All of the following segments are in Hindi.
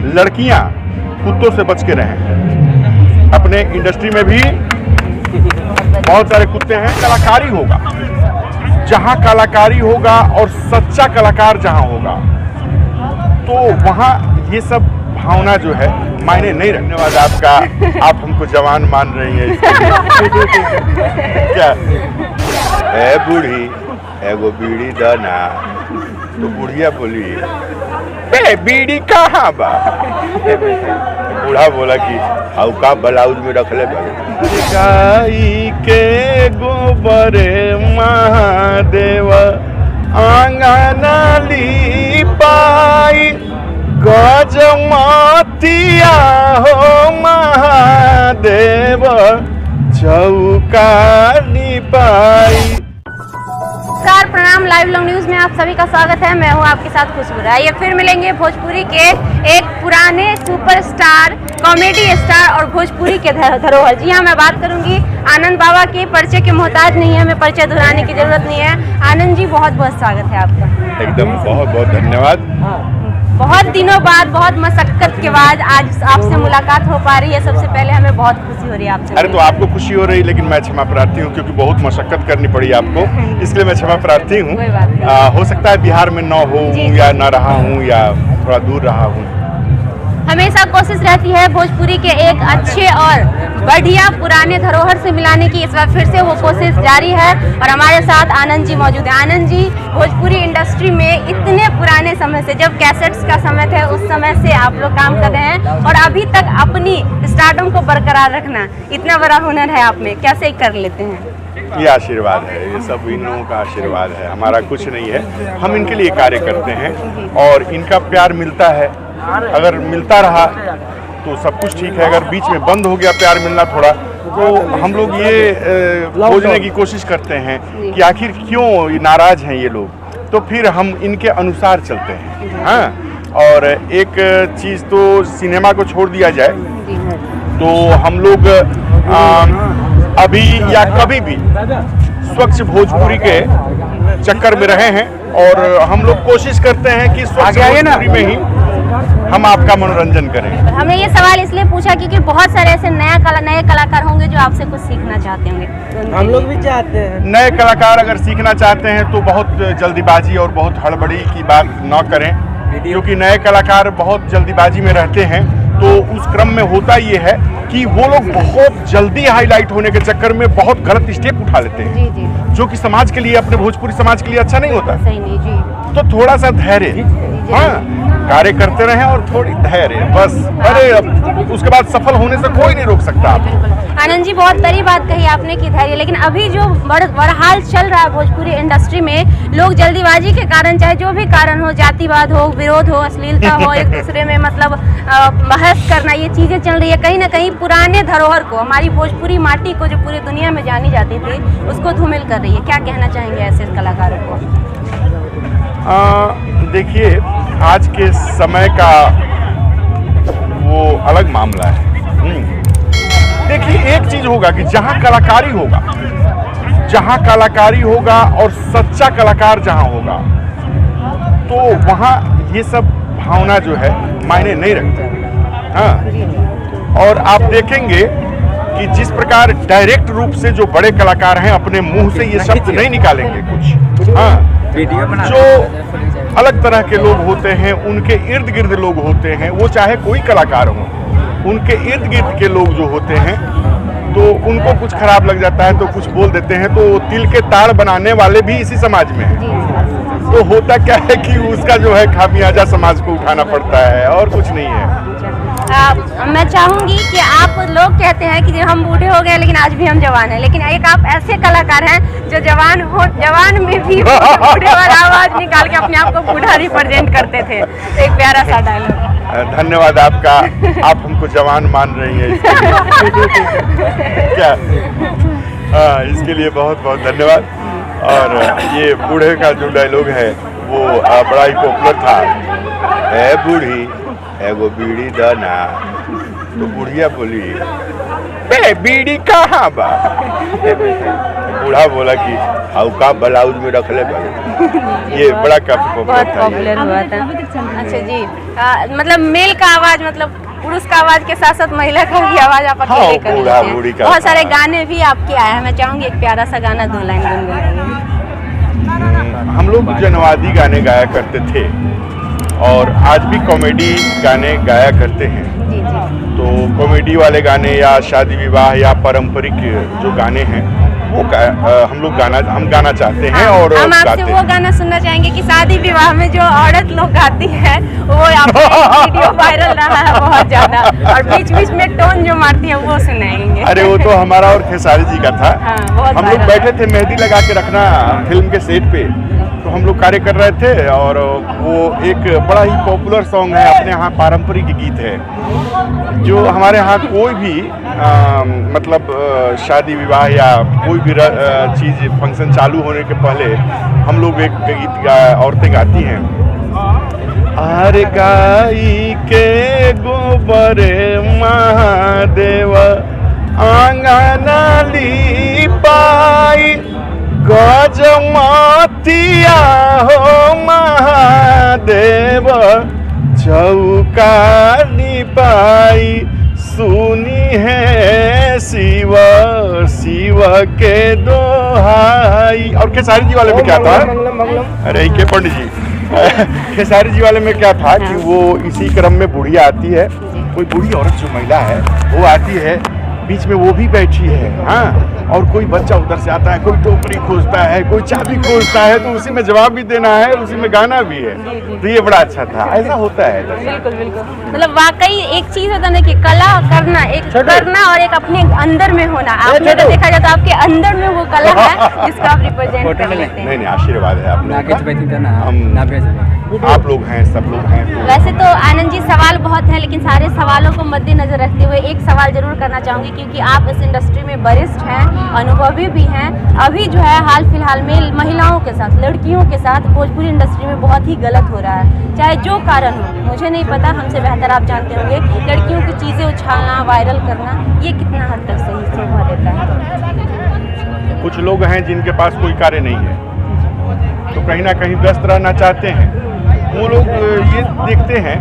लड़कियां कुत्तों से बच के रहें। अपने इंडस्ट्री में भी बहुत सारे कुत्ते हैं। कलाकारी होगा, जहां कलाकारी होगा और सच्चा कलाकार जहां होगा तो वहां ये सब भावना जो है मायने नहीं रखने। धन्यवाद आपका, आप हमको जवान मान रही हैं क्या? ए बूढ़ी एगो बीड़ी दाना, तो बुढ़िया बोली बे बीड़ी कहाँ बा? बूढ़ा बोला कि औका ब्लाउज में रख ले गाई के गोबर महादेव आंगना लीपाई गजमतिया हो महादेव चौका लीपाई। नमस्कार, प्रणाम। लाइव लॉन्ग न्यूज में आप सभी का स्वागत है। मैं हूं आपके साथ खुशबू। आइए फिर मिलेंगे भोजपुरी के एक पुराने सुपरस्टार, कॉमेडी स्टार और भोजपुरी के धरोहर। जी हाँ, मैं बात करूंगी आनंद बाबा के। परिचय के मोहताज नहीं है, हमें परिचय दोहराने की जरूरत नहीं है। आनंद जी, बहुत बहुत स्वागत है आपका। एकदम बहुत बहुत धन्यवाद। बहुत दिनों बाद, बहुत मशक्कत के बाद आज आपसे मुलाकात हो पा रही है। सबसे पहले हमें बहुत खुशी हो रही है आपसे। अरे तो आपको खुशी हो रही, लेकिन मैं क्षमा प्रार्थी हूँ क्योंकि बहुत मशक्कत करनी पड़ी आपको, इसलिए मैं क्षमा प्रार्थी हूँ। हो सकता है बिहार में न हो या न रहा हूँ या थोड़ा दूर रहा हूँ। हमेशा कोशिश रहती है भोजपुरी के एक अच्छे और बढ़िया पुराने धरोहर से मिलाने की। इस बार फिर से वो कोशिश जारी है और हमारे साथ आनंद जी मौजूद है। आनंद जी, भोजपुरी इंडस्ट्री में इतने पुराने समय से, जब कैसेट्स का समय था उस समय से आप लोग काम कर रहे हैं और अभी तक अपनी स्टारडम को बरकरार रखना, इतना बड़ा हुनर है आप में, कैसे कर लेते हैं? ये आशीर्वाद है, ये सब इन लोगों का आशीर्वाद है, हमारा कुछ नहीं है। हम इनके लिए कार्य करते हैं और इनका प्यार मिलता है। अगर मिलता रहा तो सब कुछ ठीक है, अगर बीच में बंद हो गया प्यार मिलना थोड़ा, तो हम लोग ये खोजने की कोशिश करते हैं कि आखिर क्यों नाराज हैं ये लोग, तो फिर हम इनके अनुसार चलते हैं। हाँ, और एक चीज़ तो सिनेमा को छोड़ दिया जाए तो हम लोग अभी या कभी भी स्वच्छ भोजपुरी के चक्कर में रहे हैं और हम लोग कोशिश करते हैं कि स्वच्छ भोजपुरी में ही हम आपका मनोरंजन करें। हमने ये सवाल इसलिए पूछा क्योंकि बहुत सारे ऐसे नए कलाकार होंगे जो आपसे कुछ सीखना चाहते होंगे। हम लोग भी चाहते हैं। नए कलाकार अगर सीखना चाहते हैं तो बहुत जल्दीबाजी और बहुत हड़बड़ी की बात न करें, क्योंकि नए कलाकार बहुत जल्दीबाजी में रहते हैं। तो उस क्रम में होता ये है कि वो लोग बहुत जल्दी हाईलाइट होने के चक्कर में बहुत गलत स्टेप उठा लेते हैं, जो कि समाज के लिए, अपने भोजपुरी समाज के लिए अच्छा नहीं होता। सही नहीं जी। तो थोड़ा सा धैर्य, हाँ, कार्य करते रहें और थोड़ी धैर्य, बस। अरे उसके बाद सफल होने से कोई नहीं रोक सकता आप। आनंद जी, बहुत बड़ी बात कही आपने कि धैर्य, लेकिन अभी जो बहरहाल चल रहा है भोजपुरी इंडस्ट्री में, लोग जल्दीबाजी के कारण, चाहे जो भी कारण हो, जातिवाद हो, विरोध हो, अश्लीलता हो, एक दूसरे में मतलब बहस करना, ये चीजें चल रही है। कहीं ना कहीं पुराने धरोहर को, हमारी भोजपुरी माटी को जो पूरी दुनिया में जानी जाती थी, उसको धूमिल कर रही है। क्या कहना चाहेंगे ऐसे कलाकारों को? देखिए, आज के समय का वो अलग मामला है। देखिए, एक चीज होगा कि जहां कलाकारी होगा और सच्चा कलाकार जहां होगा तो वहां ये सब भावना जो है मायने नहीं रखती। हाँ, और आप देखेंगे कि जिस प्रकार डायरेक्ट रूप से जो बड़े कलाकार हैं अपने मुंह से ये शब्द नहीं निकालेंगे कुछ। हाँ, जो अलग तरह के लोग होते हैं, उनके इर्द गिर्द लोग होते हैं, वो चाहे कोई कलाकार हो, उनके इर्द गिर्द के लोग जो होते हैं तो उनको कुछ खराब लग जाता है तो कुछ बोल देते हैं। तो तिल के ताड़ बनाने वाले भी इसी समाज में हैं। तो होता क्या है कि उसका जो है खामियाजा समाज को उठाना पड़ता है और कुछ नहीं है। मैं चाहूंगी कि आप लोग कहते हैं कि हम बूढ़े हो गए लेकिन आज भी हम जवान हैं, लेकिन एक आप ऐसे कलाकार हैं जो जवान में भी बूढ़े वाला आवाज निकाल के अपने आप को बूढ़ा रिप्रेजेंट करते थे। एक प्यारा सा डायलॉग। धन्यवाद आपका, आप हमको जवान मान रही हैं क्या? इसके लिए बहुत बहुत धन्यवाद। और ये बूढ़े का जो डायलॉग है वो बड़ा ही पॉपुलर था। ए बूढ़ी एगो बीड़ी दाना, तो बुढ़िया बोली, बे बीड़ी कहाँ बा? बूढ़ा बोला कि हल्का ब्लाउज में रख ले। ये बड़ा बहुत पॉपुलर हुआ था। अच्छा जी, मतलब मेल का आवाज, मतलब पुरुष का आवाज के साथ साथ महिला का भी आवाज आप अकेले कर लेते हैं। बहुत सारे गाने भी आपके आए हैं, मैं चाहूंगी एक प्यारा सा गाना 2 लाइन गुनगुनाइए। हम लोग जनवादी गाने गाया करते थे और आज भी कॉमेडी गाने गाया करते हैं। जी जी। तो कॉमेडी वाले गाने या शादी विवाह या पारंपरिक जो गाने हैं वो हम गाना चाहते हैं। और हम आपसे वो गाना सुनना चाहेंगे कि शादी विवाह में जो औरत लोग गाती है वो वीडियो वायरल रहा है बहुत ज्यादा, और बीच बीच में टोन जो मारती है वो सुनाएंगे। अरे वो तो हमारा और खेसारी जी का था। हम लोग बैठे थे मेहंदी लगा के रखना फिल्म के सेट पे, तो हम लोग कार्य कर रहे थे और वो एक बड़ा ही पॉपुलर सॉन्ग है, अपने यहाँ पारंपरिक गीत है जो हमारे यहाँ कोई भी मतलब शादी विवाह या कोई भी चीज़ फंक्शन चालू होने के पहले हम लोग एक गीत औरतें गाती हैं। हर गाई के गोबर महादेव आंगन लीपाई, गजमतिया हो महादेव चौका लीपाई, सुनी है शिव शिव के दोहाई। और खेसारी जी वाले में क्या था? अरे के पंडित जी, खेसारी जी वाले में क्या था कि वो इसी क्रम में बुढ़िया आती है, कोई बूढ़ी औरत जो महिला है वो आती है, बीच में वो भी बैठी है, हाँ, और कोई बच्चा उधर से आता है, कोई टोकरी खोजता है, कोई चाबी खोजता है, तो उसी में जवाब भी देना है, उसी में गाना भी है। तो ये बड़ा अच्छा था, ऐसा होता है। बिल्कुल बिल्कुल, मतलब वाकई एक चीज होता है ना कि कला करना, एक करना और एक अपने अंदर में होना। आपने तो देखा जाए तो आपके अंदर में वो कला है जिसको आप रिप्रेजेंट कर लेते हैं। नहीं आशीर्वाद है आप लोग हैं, सब लोग हैं। वैसे तो आनंद जी सवाल बहुत हैं, लेकिन सारे सवालों को मद्देनजर रखते हुए एक सवाल जरूर करना चाहूंगी, क्योंकि आप इस इंडस्ट्री में वरिष्ठ हैं, अनुभवी भी हैं। अभी जो है हाल फिलहाल में महिलाओं के साथ, लड़कियों के साथ भोजपुरी इंडस्ट्री में बहुत ही गलत हो रहा है, चाहे जो कारण हो, मुझे नहीं पता, हमसे बेहतर आप जानते होंगे। लड़कियों की चीजें उछालना, वायरल करना, ये कितना हद तक सही शोभा देता है? कुछ लोग हैं जिनके पास कोई कार्य नहीं है, तो कहीं ना कहीं व्यस्त रहना चाहते हैं। वो लोग ये देखते हैं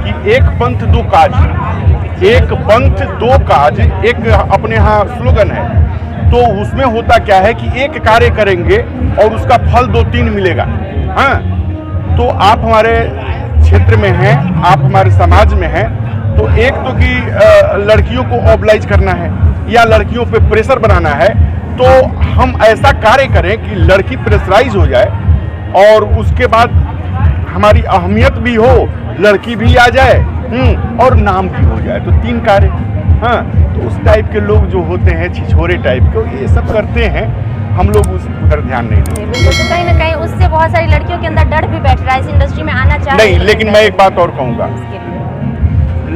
कि एक पंथ दो काज, एक पंथ दो काज, एक अपने यहाँ स्लोगन है। तो उसमें होता क्या है कि एक कार्य करेंगे और उसका फल 2-3 मिलेगा। हाँ, तो आप हमारे क्षेत्र में हैं, आप हमारे समाज में हैं, तो एक तो कि लड़कियों को ऑब्लाइज करना है या लड़कियों पे प्रेशर बनाना है, तो हम ऐसा कार्य करें कि लड़की प्रेशराइज हो जाए और उसके बाद हमारी अहमियत भी हो, लड़की भी आ जाए और नाम भी हो जाए। तो 3 कार्य। हाँ, तो उस टाइप के लोग जो होते हैं, छिछोरे टाइप के, ये सब करते हैं, हम लोग उस पर ध्यान नहीं देते। बिल्कुल, तो कहीं ना कहीं उससे बहुत सारी लड़कियों के अंदर डर भी बैठ रहा है, इस इंडस्ट्री में आना चाहिए नहीं। लेकिन मैं एक बात और कहूँगा,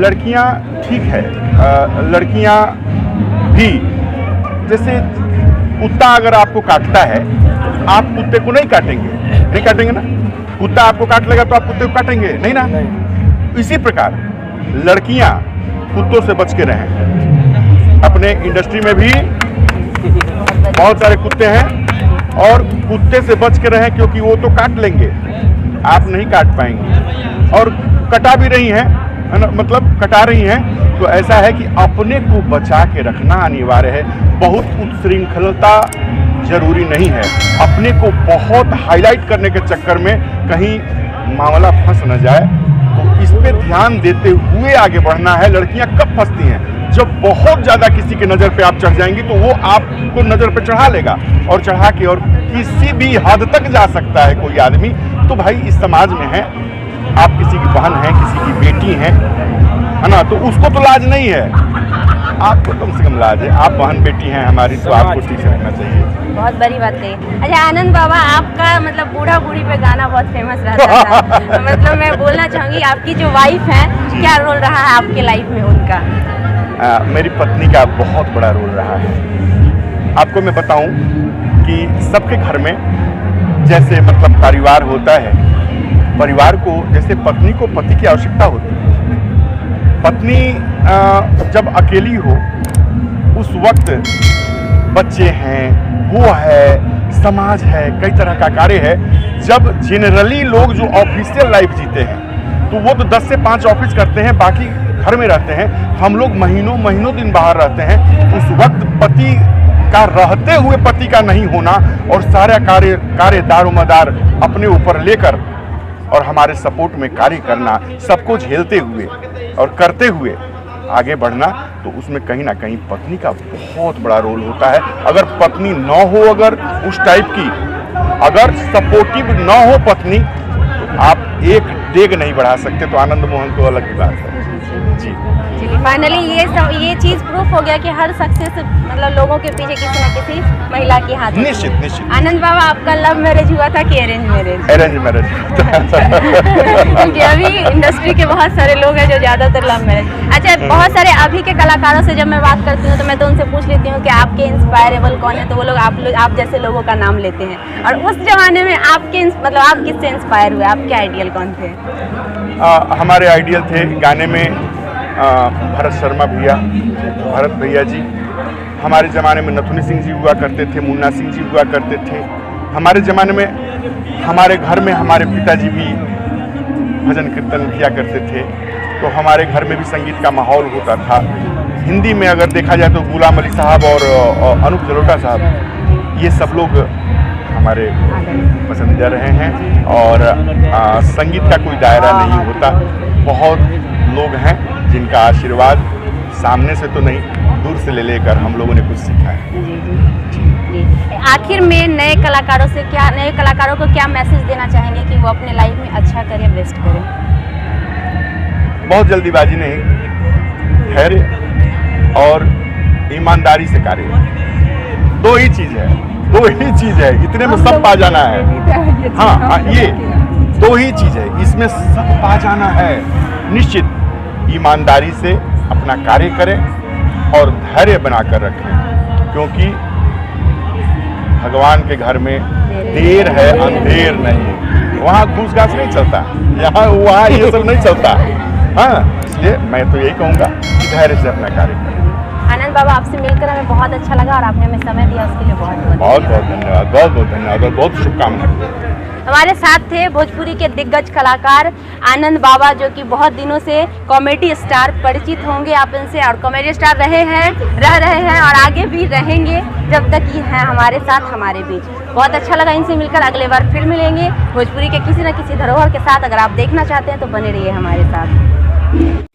लड़कियाँ ठीक है, लड़कियाँ भी, जैसे कुत्ता अगर आपको काटता है, आप कुत्ते को नहीं काटेंगे ना। कुत्ता आपको काट लेगा तो आप कुत्ते को काटेंगे नहीं ना। इसी प्रकार लड़कियां कुत्तों से बच के रहें। अपने इंडस्ट्री में भी बहुत सारे कुत्ते हैं और कुत्ते से बच के रहें, क्योंकि वो तो काट लेंगे, आप नहीं काट पाएंगे। और कटा भी रही हैं, मतलब कटा रही हैं, तो ऐसा है कि अपने को बचा के रखना अनिवार्य है। बहुत उच्छृंखलता जरूरी नहीं है, अपने को बहुत हाईलाइट करने के चक्कर में कहीं मामला फंस न जाए, तो इस पे ध्यान देते हुए आगे बढ़ना है। लड़कियां कब फंसती हैं? जब बहुत ज़्यादा किसी के नज़र पे आप चढ़ जाएंगी, तो वो आपको नज़र पे चढ़ा लेगा और चढ़ा के और किसी भी हद तक जा सकता है कोई आदमी। तो भाई इस समाज में है, आप किसी की बहन हैं, किसी की बेटी हैं, है ना, तो उसको तो लाज नहीं है, आपको कम से कम लाज है। आप बहन बेटी हैं हमारी, तो आपको ठीक से रहना चाहिए। बहुत बड़ी बात कही। अच्छा आनंद बाबा, आपका मतलब बूढ़ा बूढ़ी पे गाना बहुत फेमस रहता था। मतलब मैं बोलना चाहूँगी, आपकी जो वाइफ है, क्या रोल रहा है आपके लाइफ में उनका? मेरी पत्नी का बहुत बड़ा रोल रहा है। आपको मैं बताऊं कि सबके घर में जैसे मतलब परिवार होता है, परिवार को जैसे पत्नी को पति की आवश्यकता होती है, पत्नी जब अकेली हो उस वक्त बच्चे हैं, वो है, समाज है, कई तरह का कार्य है। जब जनरली लोग जो ऑफिशियल लाइफ जीते हैं तो वो तो 10 से 5 ऑफिस करते हैं, बाकी घर में रहते हैं। हम लोग महीनों महीनों दिन बाहर रहते हैं। उस वक्त पति का रहते हुए पति का नहीं होना और सारा कार्य दारोमदार अपने ऊपर लेकर और हमारे सपोर्ट में कार्य करना, सबको झेलते हुए और करते हुए आगे बढ़ना, तो उसमें कहीं ना कहीं पत्नी का बहुत बड़ा रोल होता है। अगर पत्नी न हो, अगर उस टाइप की, अगर सपोर्टिव न हो पत्नी, तो आप एक डेग नहीं बढ़ा सकते। तो आनंद मोहन तो अलग ही बात है जी। फाइनली ये चीज प्रूफ हो गया कि हर सक्सेस मतलब लोगों के पीछे किसी न किसी महिला की हाथ होती है। निश्चित। आनंद बाबा, आपका लव मैरिज हुआ था कि अरेंज मैरिज? Arrange marriage. क्योंकि अभी इंडस्ट्री के बहुत सारे लोग हैं जो ज्यादातर लव मैरिज। अच्छा, बहुत सारे अभी के कलाकारों से जब मैं बात करती हूँ तो मैं तो उनसे पूछ लेती हूँ कि आपके इंस्पायरेबल कौन है, तो वो लोग आप जैसे लोगों का नाम लेते हैं। और उस जमाने में आपके मतलब आप किससे इंस्पायर हुए? आपके आइडियल कौन थे? हमारे आइडियल थे गाने में भरत शर्मा भैया, भरत भैया जी। हमारे ज़माने में नथुनी सिंह जी हुआ करते थे, मुन्ना सिंह जी हुआ करते थे। हमारे ज़माने में हमारे घर में हमारे पिताजी भी भजन कीर्तन किया करते थे, तो हमारे घर में भी संगीत का माहौल होता था। हिंदी में अगर देखा जाए तो गुलाम अली साहब और अनूप जलोटा साहब, ये सब लोग हमारे पसंदीदा रहे हैं। और संगीत का कोई दायरा नहीं होता। बहुत लोग हैं जिनका आशीर्वाद सामने से तो नहीं, दूर से ले लेकर हम लोगों ने कुछ सीखा है। जी। आखिर में नए कलाकारों को क्या मैसेज देना चाहेंगे कि वो अपने लाइफ में अच्छा करें, बेस्ट करें? बहुत जल्दीबाजी नहीं, धैर्य और ईमानदारी से कार्य। दो ही चीज़ है, इतने में सब पा जाना है। हाँ, ये दो ही चीज़ है, इसमें सब पा जाना है। निश्चित ईमानदारी से अपना कार्य करें और धैर्य बनाकर रखें, क्योंकि भगवान के घर में देर है अंधेर नहीं। वहाँ घूस घास नहीं चलता, वहाँ ये सब नहीं चलता। हाँ, इसलिए मैं तो यही कहूँगा कि धैर्य से अपना कार्य करें। आनंद बाबा, आपसे मिलकर हमें बहुत अच्छा लगा और आपने हमें समय दिया, उसके लिए बहुत धन्यवाद। बहुत धन्यवाद और बहुत शुभकामनाएं। हमारे साथ थे भोजपुरी के दिग्गज कलाकार आनंद बाबा, जो कि बहुत दिनों से कॉमेडी स्टार, परिचित होंगे आप इनसे, और कॉमेडी स्टार रह रहे हैं और आगे भी रहेंगे जब तक ये हैं हमारे साथ, हमारे बीच। बहुत अच्छा लगा इनसे मिलकर। अगले बार फिर मिलेंगे भोजपुरी के किसी न किसी धरोहर के साथ। अगर आप देखना चाहते हैं तो बने रहिए हमारे साथ।